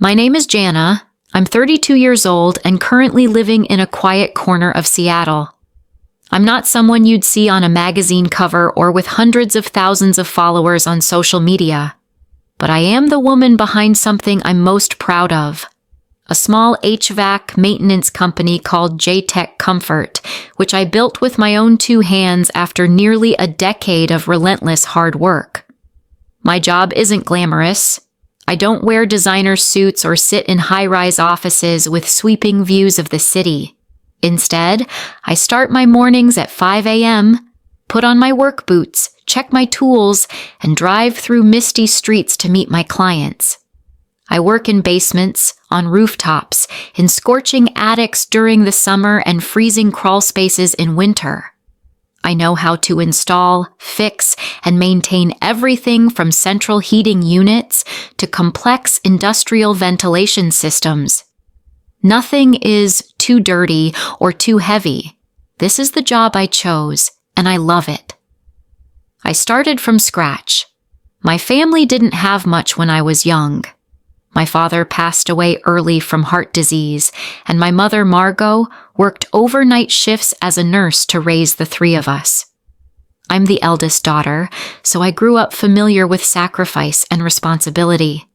My name is Jana. I'm 32 years old and currently living in a quiet corner of Seattle. I'm not someone you'd see on a magazine cover or with hundreds of thousands of followers on social media. But I am the woman behind something I'm most proud of. A small HVAC maintenance company called J-Tech Comfort, which I built with my own two hands after nearly a decade of relentless hard work. My job isn't glamorous. I don't wear designer suits or sit in high-rise offices with sweeping views of the city. Instead, I start my mornings at 5 a.m., put on my work boots, check my tools, and drive through misty streets to meet my clients. I work in basements, on rooftops, in scorching attics during the summer and freezing crawl spaces in winter. I know how to install, fix, and maintain everything from central heating units to complex industrial ventilation systems. Nothing is too dirty or too heavy. This is the job I chose, and I love it. I started from scratch. My family didn't have much when I was young. My father passed away early from heart disease, and my mother, Margot, worked overnight shifts as a nurse to raise the three of us. I'm the eldest daughter, so I grew up familiar with sacrifice and responsibility.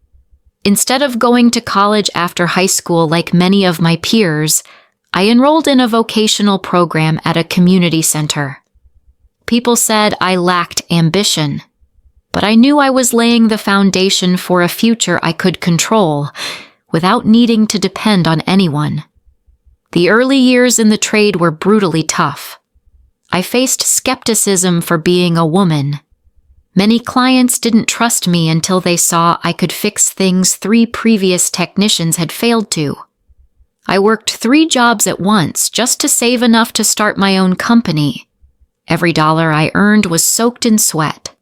Instead of going to college after high school like many of my peers, I enrolled in a vocational program at a community center. People said I lacked ambition, but I knew I was laying the foundation for a future I could control without needing to depend on anyone. The early years in the trade were brutally tough. I faced skepticism for being a woman. Many clients didn't trust me until they saw I could fix things 3 previous technicians had failed to. I worked 3 jobs at once just to save enough to start my own company. Every dollar I earned was soaked in sweat.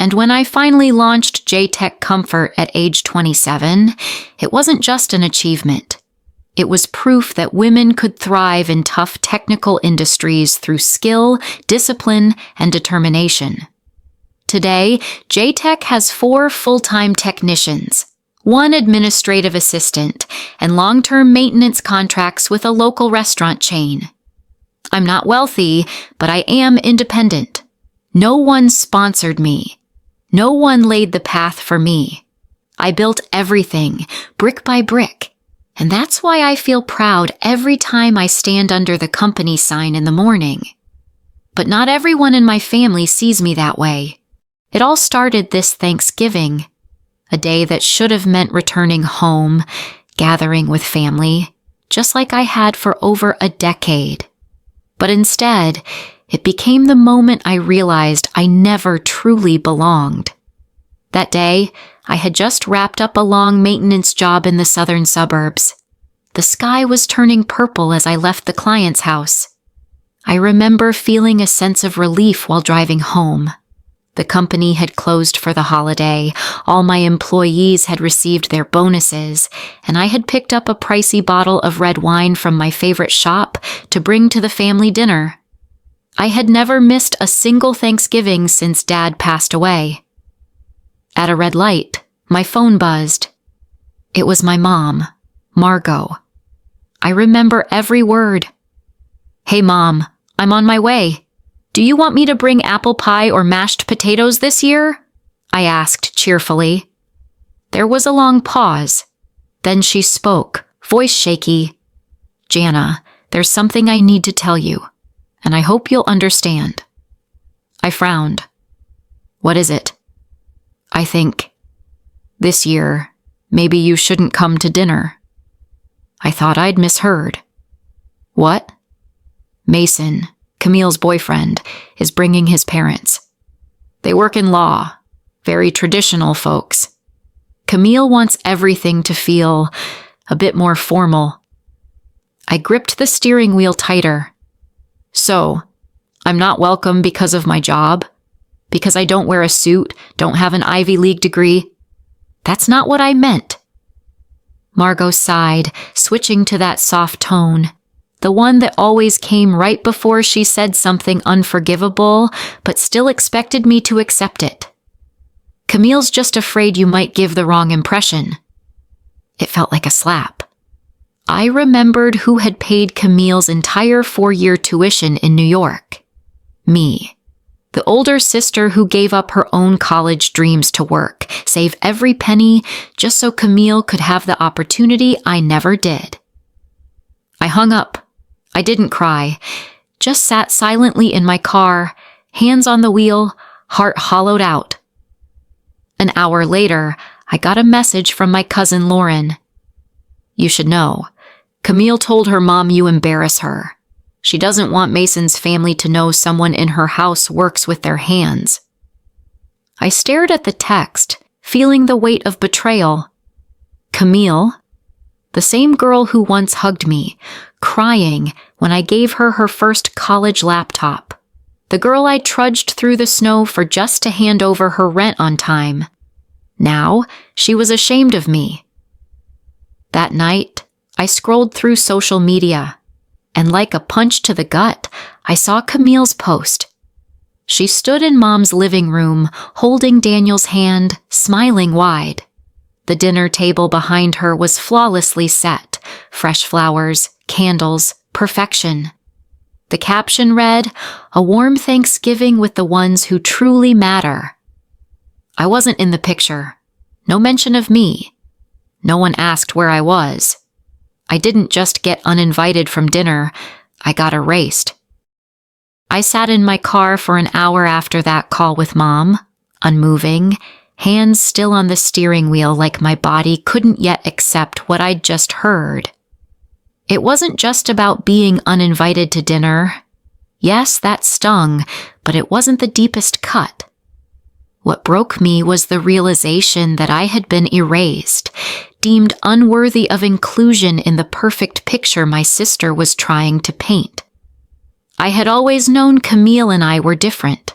And when I finally launched J-Tech Comfort at age 27, it wasn't just an achievement. It was proof that women could thrive in tough technical industries through skill, discipline, and determination. Today, J-Tech has 4 full-time technicians, 1 administrative assistant, and long-term maintenance contracts with a local restaurant chain. I'm not wealthy, but I am independent. No one sponsored me. No one laid the path for me. I built everything, brick by brick, and that's why I feel proud every time I stand under the company sign in the morning. But not everyone in my family sees me that way. It all started this Thanksgiving, a day that should have meant returning home, gathering with family, just like I had for over a decade. But instead, it became the moment I realized I never truly belonged. That day, I had just wrapped up a long maintenance job in the southern suburbs. The sky was turning purple as I left the client's house. I remember feeling a sense of relief while driving home. The company had closed for the holiday, all my employees had received their bonuses, and I had picked up a pricey bottle of red wine from my favorite shop to bring to the family dinner. I had never missed a single Thanksgiving since Dad passed away. At a red light, my phone buzzed. It was my mom, Margot. I remember every word. "Hey Mom, I'm on my way. Do you want me to bring apple pie or mashed potatoes this year?" I asked cheerfully. There was a long pause. Then she spoke, voice shaky. "Jana, there's something I need to tell you, and I hope you'll understand." I frowned. "What is it?" "I think, this year, maybe you shouldn't come to dinner." I thought I'd misheard. "What?" "Mason, Camille's boyfriend, is bringing his parents. They work in law, very traditional folks. Camille wants everything to feel a bit more formal." I gripped the steering wheel tighter. "So, I'm not welcome because of my job? Because I don't wear a suit, don't have an Ivy League degree? That's not what I meant." Margot sighed, switching to that soft tone, the one that always came right before she said something unforgivable, but still expected me to accept it. "Camille's just afraid you might give the wrong impression." It felt like a slap. I remembered who had paid Camille's entire 4-year tuition in New York. Me. The older sister who gave up her own college dreams to work, save every penny, just so Camille could have the opportunity I never did. I hung up. I didn't cry, just sat silently in my car, hands on the wheel, heart hollowed out. An hour later, I got a message from my cousin Lauren. "You should know. Camille told her mom you embarrass her. She doesn't want Mason's family to know someone in her house works with their hands." I stared at the text, feeling the weight of betrayal. Camille, the same girl who once hugged me, crying when I gave her her first college laptop. The girl I trudged through the snow for just to hand over her rent on time. Now, she was ashamed of me. That night, I scrolled through social media, and like a punch to the gut, I saw Camille's post. She stood in Mom's living room, holding Daniel's hand, smiling wide. The dinner table behind her was flawlessly set, fresh flowers, candles, perfection. The caption read, "A warm Thanksgiving with the ones who truly matter." I wasn't in the picture. No mention of me. No one asked where I was. I didn't just get uninvited from dinner, I got erased. I sat in my car for an hour after that call with Mom, unmoving, hands still on the steering wheel like my body couldn't yet accept what I'd just heard. It wasn't just about being uninvited to dinner. Yes, that stung, but it wasn't the deepest cut. What broke me was the realization that I had been erased, deemed unworthy of inclusion in the perfect picture my sister was trying to paint. I had always known Camille and I were different.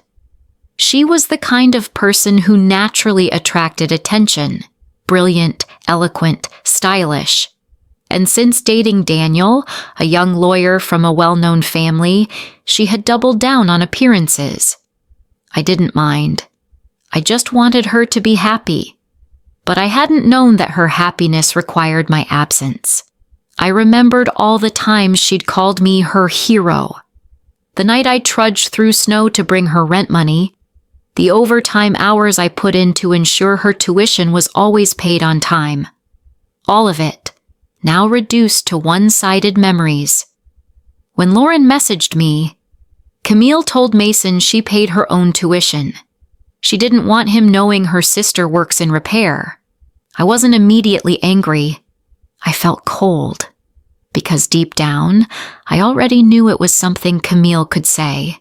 She was the kind of person who naturally attracted attention, brilliant, eloquent, stylish. And since dating Daniel, a young lawyer from a well-known family, she had doubled down on appearances. I didn't mind. I just wanted her to be happy. But I hadn't known that her happiness required my absence. I remembered all the times she'd called me her hero. The night I trudged through snow to bring her rent money, the overtime hours I put in to ensure her tuition was always paid on time. All of it, now reduced to one-sided memories. When Lauren messaged me, Camille told Mason she paid her own tuition. She didn't want him knowing her sister works in repair. I wasn't immediately angry. I felt cold, because deep down, I already knew it was something Camille could say.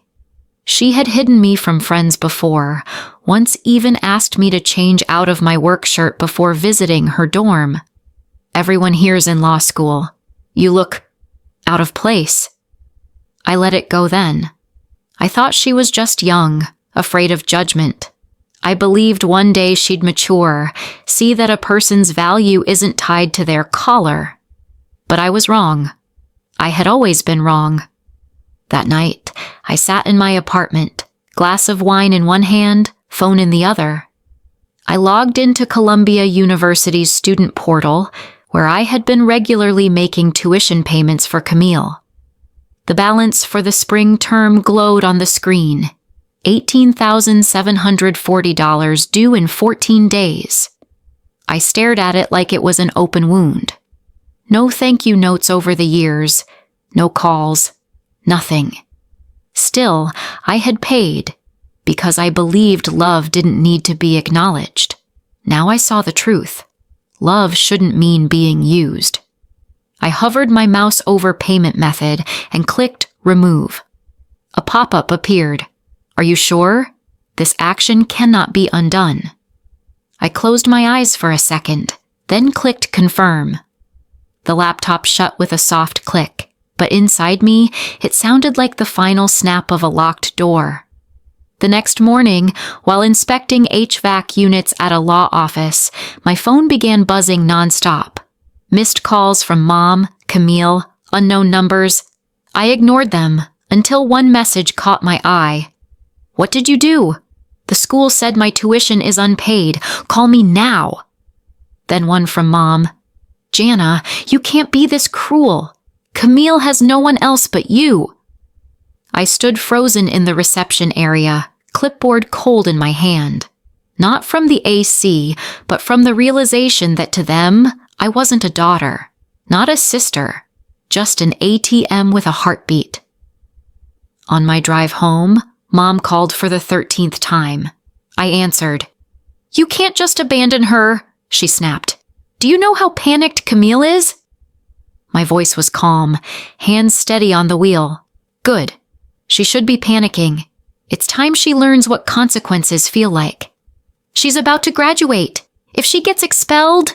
She had hidden me from friends before, once even asked me to change out of my work shirt before visiting her dorm. "Everyone here's in law school. You look out of place." I let it go then. I thought she was just young, afraid of judgment. I believed one day she'd mature, see that a person's value isn't tied to their collar. But I was wrong. I had always been wrong. That night, I sat in my apartment, glass of wine in one hand, phone in the other. I logged into Columbia University's student portal, where I had been regularly making tuition payments for Camille. The balance for the spring term glowed on the screen. $18,740 due in 14 days. I stared at it like it was an open wound. No thank you notes over the years, no calls, nothing. Still, I had paid, because I believed love didn't need to be acknowledged. Now I saw the truth. Love shouldn't mean being used. I hovered my mouse over payment method and clicked remove. A pop-up appeared. "Are you sure? This action cannot be undone." I closed my eyes for a second, then clicked confirm. The laptop shut with a soft click, but inside me, it sounded like the final snap of a locked door. The next morning, while inspecting HVAC units at a law office, my phone began buzzing nonstop. Missed calls from Mom, Camille, unknown numbers. I ignored them until one message caught my eye. "What did you do? The school said my tuition is unpaid. Call me now." Then one from Mom. Jana, you can't be this cruel. Camille has no one else but you. I stood frozen in the reception area, clipboard cold in my hand. Not from the AC, but from the realization that to them, I wasn't a daughter, not a sister, just an ATM with a heartbeat. On my drive home, Mom called for the 13th time. I answered. You can't just abandon her, she snapped. Do you know how panicked Camille is? My voice was calm, hands steady on the wheel. Good. She should be panicking. It's time she learns what consequences feel like. She's about to graduate. If she gets expelled...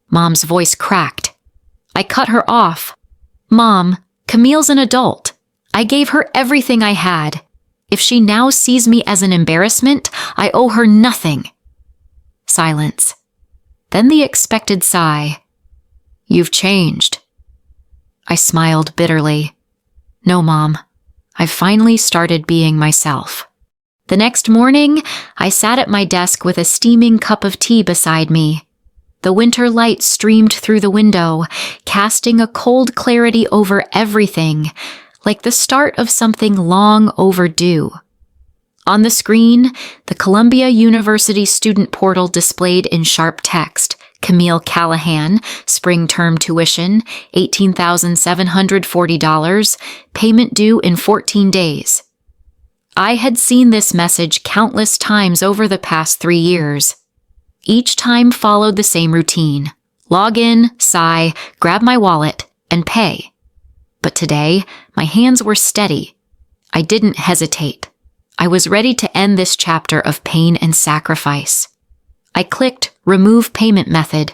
Mom's voice cracked. I cut her off. Mom, Camille's an adult. I gave her everything I had. If she now sees me as an embarrassment, I owe her nothing. Silence. Then the expected sigh. You've changed. I smiled bitterly. No, Mom. I've finally started being myself. The next morning, I sat at my desk with a steaming cup of tea beside me. The winter light streamed through the window, casting a cold clarity over everything, like the start of something long overdue. On the screen, the Columbia University student portal displayed in sharp text, Camille Callahan, spring term tuition, $18,740, payment due in 14 days. I had seen this message countless times over the past 3 years. Each time followed the same routine. Log in, sigh, grab my wallet, and pay. But today, my hands were steady. I didn't hesitate. I was ready to end this chapter of pain and sacrifice. I clicked Remove Payment Method.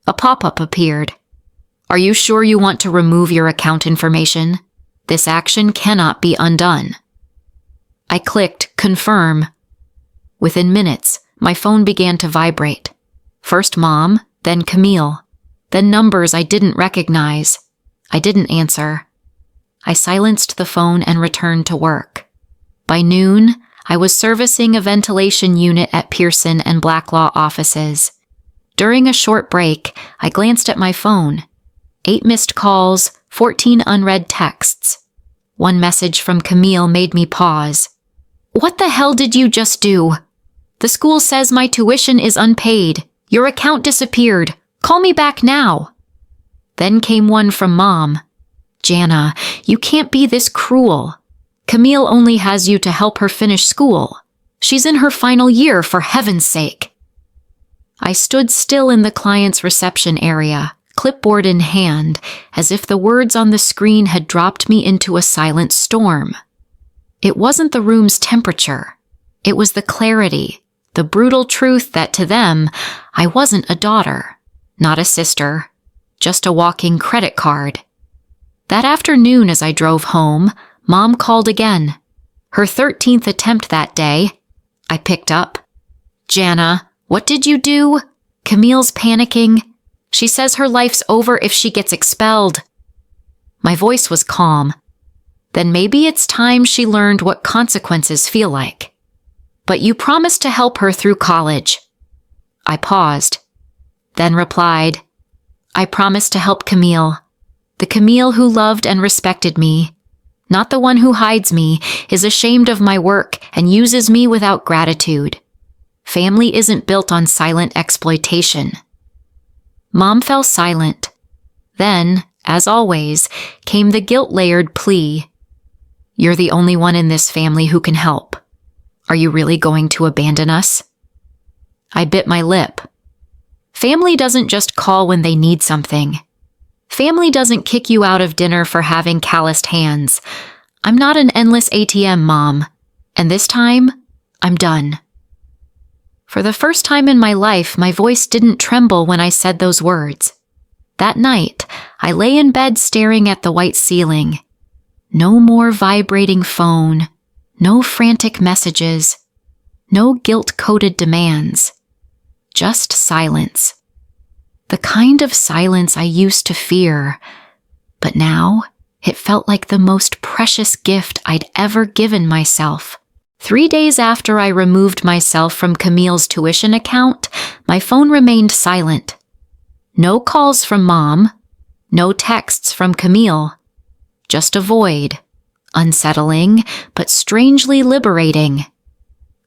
A pop-up appeared. Are you sure you want to remove your account information? This action cannot be undone. I clicked Confirm. Within minutes, my phone began to vibrate. First Mom, then Camille, then numbers I didn't recognize. I didn't answer. I silenced the phone and returned to work. By noon, I was servicing a ventilation unit at Pearson and Blacklaw offices. During a short break, I glanced at my phone. 8 missed calls, 14 unread texts. One message from Camille made me pause. What the hell did you just do? The school says my tuition is unpaid. Your account disappeared. Call me back now. Then came one from Mom. Jana, you can't be this cruel. Camille only has you to help her finish school. She's in her final year, for heaven's sake. I stood still in the client's reception area, clipboard in hand, as if the words on the screen had dropped me into a silent storm. It wasn't the room's temperature. It was the clarity, the brutal truth that to them, I wasn't a daughter, not a sister, just a walking credit card. That afternoon as I drove home, Mom called again. Her 13th attempt that day. I picked up. Jana, what did you do? Camille's panicking. She says her life's over if she gets expelled. My voice was calm. Then maybe it's time she learned what consequences feel like. But you promised to help her through college. I paused, then replied, I promised to help Camille. The Camille who loved and respected me, not the one who hides me, is ashamed of my work and uses me without gratitude. Family isn't built on silent exploitation. Mom fell silent. Then, as always, came the guilt-layered plea. You're the only one in this family who can help. Are you really going to abandon us? I bit my lip. Family doesn't just call when they need something. Family doesn't kick you out of dinner for having calloused hands. I'm not an endless ATM, Mom. And this time, I'm done. For the first time in my life, my voice didn't tremble when I said those words. That night, I lay in bed staring at the white ceiling. No more vibrating phone. No frantic messages. No guilt-coated demands. Just silence. The kind of silence I used to fear, but now it felt like the most precious gift I'd ever given myself. 3 days after I removed myself from Camille's tuition account, my phone remained silent. No calls from Mom. No texts from Camille. Just a void. Unsettling, but strangely liberating.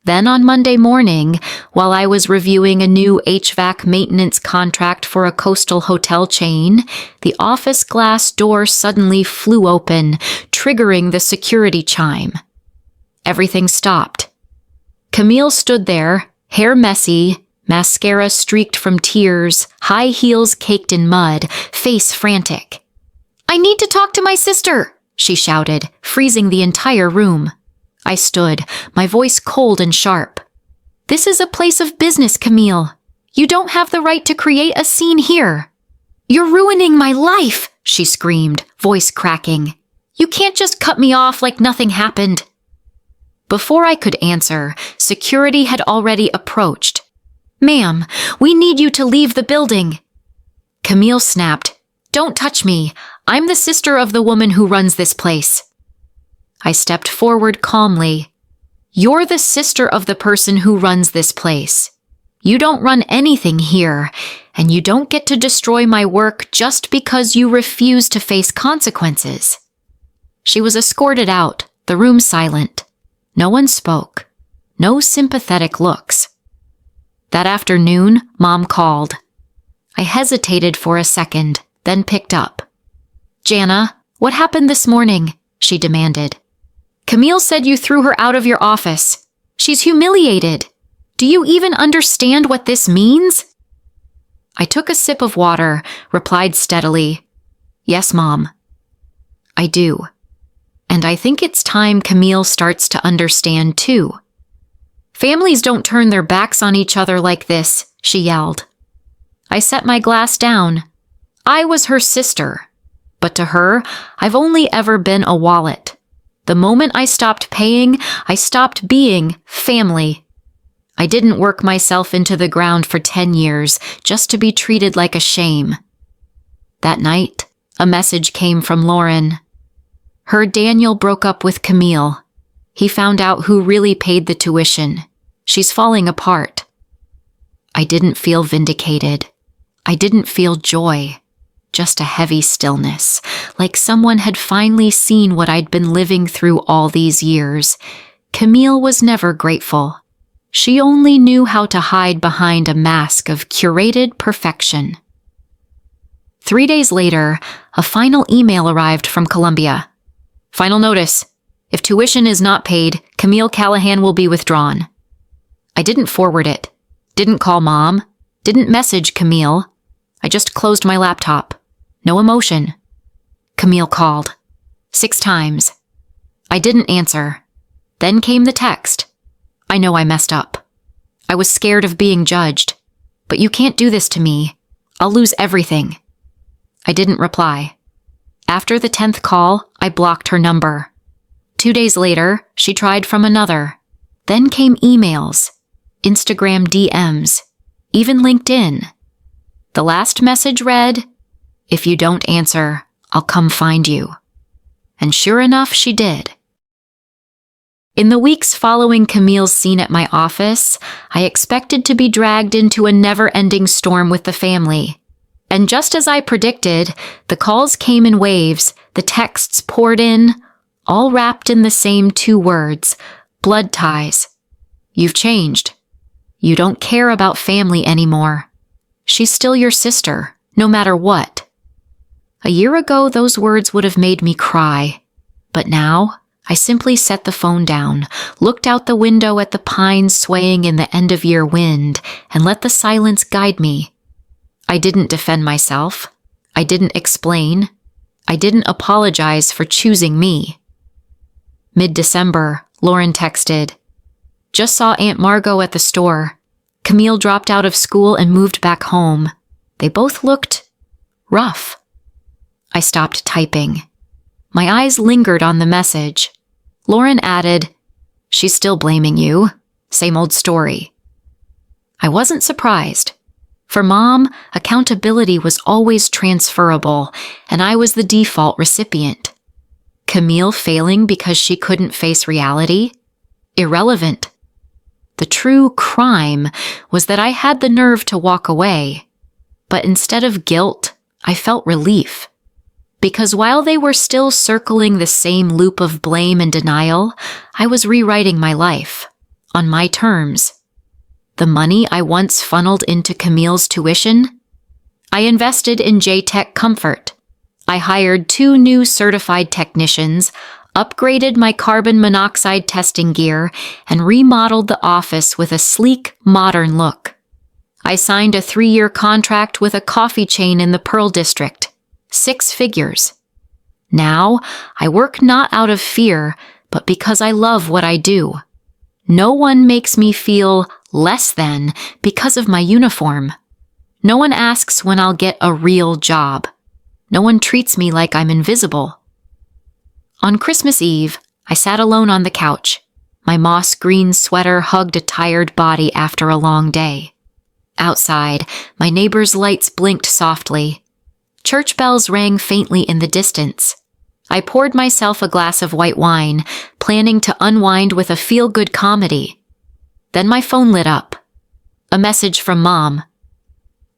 Then on Monday morning, while I was reviewing a new HVAC maintenance contract for a coastal hotel chain, the office glass door suddenly flew open, triggering the security chime. Everything stopped. Camille stood there, hair messy, mascara streaked from tears, high heels caked in mud, face frantic. "I need to talk to my sister," she shouted, freezing the entire room. I stood, my voice cold and sharp. "This is a place of business, Camille. You don't have the right to create a scene here." "You're ruining my life," she screamed, voice cracking. "You can't just cut me off like nothing happened." Before I could answer, security had already approached. "Ma'am, we need you to leave the building." Camille snapped, "Don't touch me. I'm the sister of the woman who runs this place." I stepped forward calmly. "You're the sister of the person who runs this place. You don't run anything here, and you don't get to destroy my work just because you refuse to face consequences." She was escorted out, the room silent. No one spoke. No sympathetic looks. That afternoon, Mom called. I hesitated for a second, then picked up. "Jana, what happened this morning?" she demanded. "Camille said you threw her out of your office. She's humiliated. Do you even understand what this means?" I took a sip of water, replied steadily, "Yes, Mom. I do. And I think it's time Camille starts to understand too. Families don't turn their backs on each other like this," she yelled. I set my glass down. I was her sister, but to her, I've only ever been a wallet. The moment I stopped paying, I stopped being family. I didn't work myself into the ground for 10 years just to be treated like a shame. That night, a message came from Lauren. Her Daniel broke up with Camille. He found out who really paid the tuition. She's falling apart. I didn't feel vindicated. I didn't feel joy. Just a heavy stillness, like someone had finally seen what I'd been living through all these years. Camille was never grateful. She only knew how to hide behind a mask of curated perfection. 3 days later, a final email arrived from Columbia. "Final notice. If tuition is not paid, Camille Callahan will be withdrawn." I didn't forward it. Didn't call Mom. Didn't message Camille. I just closed my laptop. No emotion. Camille called. 6 times. I didn't answer. Then came the text. "I know I messed up. I was scared of being judged. But you can't do this to me. I'll lose everything." I didn't reply. After the 10th call, I blocked her number. 2 days later, she tried from another. Then came emails, Instagram DMs, even LinkedIn. The last message read, "If you don't answer, I'll come find you." And sure enough, she did. In the weeks following Camille's scene at my office, I expected to be dragged into a never-ending storm with the family. And just as I predicted, the calls came in waves, the texts poured in, all wrapped in the same 2 words, blood ties. "You've changed. You don't care about family anymore. She's still your sister, no matter what." A year ago, those words would have made me cry. But now, I simply set the phone down, looked out the window at the pines swaying in the end-of-year wind, and let the silence guide me. I didn't defend myself. I didn't explain. I didn't apologize for choosing me. Mid-December, Lauren texted, "Just saw Aunt Margot at the store. Camille dropped out of school and moved back home. They both looked rough." I stopped typing. My eyes lingered on the message. Lauren added, "She's still blaming you. Same old story." I wasn't surprised. For Mom, accountability was always transferable, and I was the default recipient. Camille failing because she couldn't face reality? Irrelevant. The true crime was that I had the nerve to walk away. But instead of guilt, I felt relief. Because while they were still circling the same loop of blame and denial, I was rewriting my life, on my terms. The money I once funneled into Camille's tuition, I invested in J-Tech Comfort. I hired 2 new certified technicians, upgraded my carbon monoxide testing gear, and remodeled the office with a sleek, modern look. I signed a 3-year contract with a coffee chain in the Pearl District, 6 figures. Now, I work not out of fear, but because I love what I do. No one makes me feel less than because of my uniform. No one asks when I'll get a real job. No one treats me like I'm invisible. On Christmas Eve, I sat alone on the couch. My moss green sweater hugged a tired body after a long day. Outside, my neighbor's lights blinked softly. Church bells rang faintly in the distance. I poured myself a glass of white wine, planning to unwind with a feel-good comedy. Then my phone lit up. A message from Mom.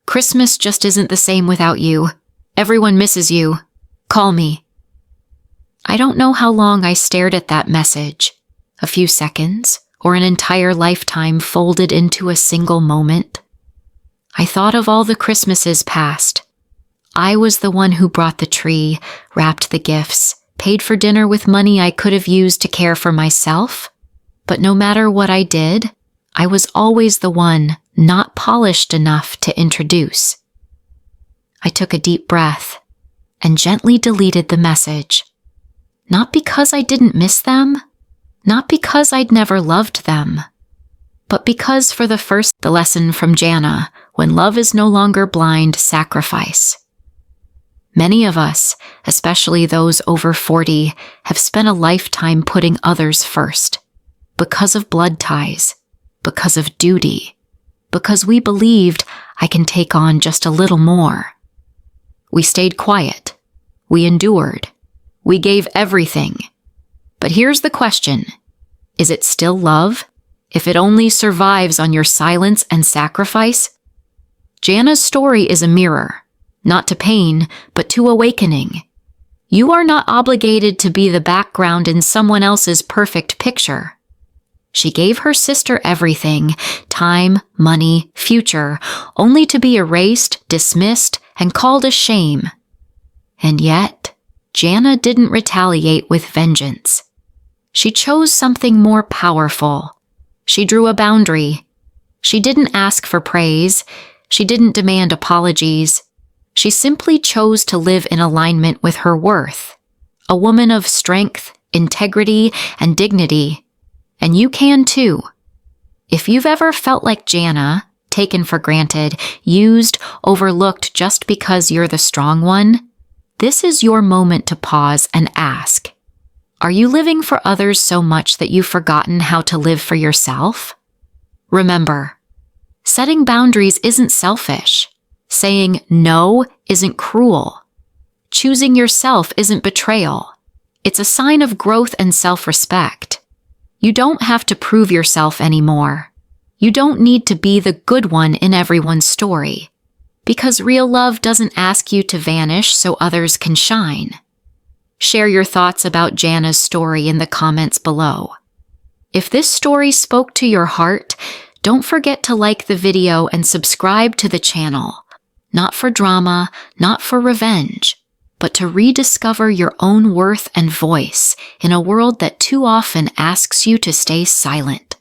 "Christmas just isn't the same without you. Everyone misses you. Call me." I don't know how long I stared at that message. A few seconds, or an entire lifetime folded into a single moment. I thought of all the Christmases past. I was the one who brought the tree, wrapped the gifts, paid for dinner with money I could have used to care for myself. But no matter what I did, I was always the one not polished enough to introduce. I took a deep breath and gently deleted the message. Not because I didn't miss them, not because I'd never loved them, but because for the lesson from Jana, when love is no longer blind, sacrifice. Many of us, especially those over 40, have spent a lifetime putting others first, because of blood ties, because of duty, because we believed I can take on just a little more. We stayed quiet. We endured. We gave everything. But here's the question. Is it still love, if it only survives on your silence and sacrifice? Jana's story is a mirror, not to pain, but to awakening. You are not obligated to be the background in someone else's perfect picture. She gave her sister everything, time, money, future, only to be erased, dismissed, and called a shame. And yet, Jana didn't retaliate with vengeance. She chose something more powerful. She drew a boundary. She didn't ask for praise. She didn't demand apologies. She simply chose to live in alignment with her worth. A woman of strength, integrity, and dignity. And you can too. If you've ever felt like Jana, taken for granted, used, overlooked just because you're the strong one, this is your moment to pause and ask, are you living for others so much that you've forgotten how to live for yourself? Remember, setting boundaries isn't selfish. Saying no isn't cruel. Choosing yourself isn't betrayal. It's a sign of growth and self-respect. You don't have to prove yourself anymore. You don't need to be the good one in everyone's story. Because real love doesn't ask you to vanish so others can shine. Share your thoughts about Jana's story in the comments below. If this story spoke to your heart, don't forget to like the video and subscribe to the channel. Not for drama, not for revenge, but to rediscover your own worth and voice in a world that too often asks you to stay silent.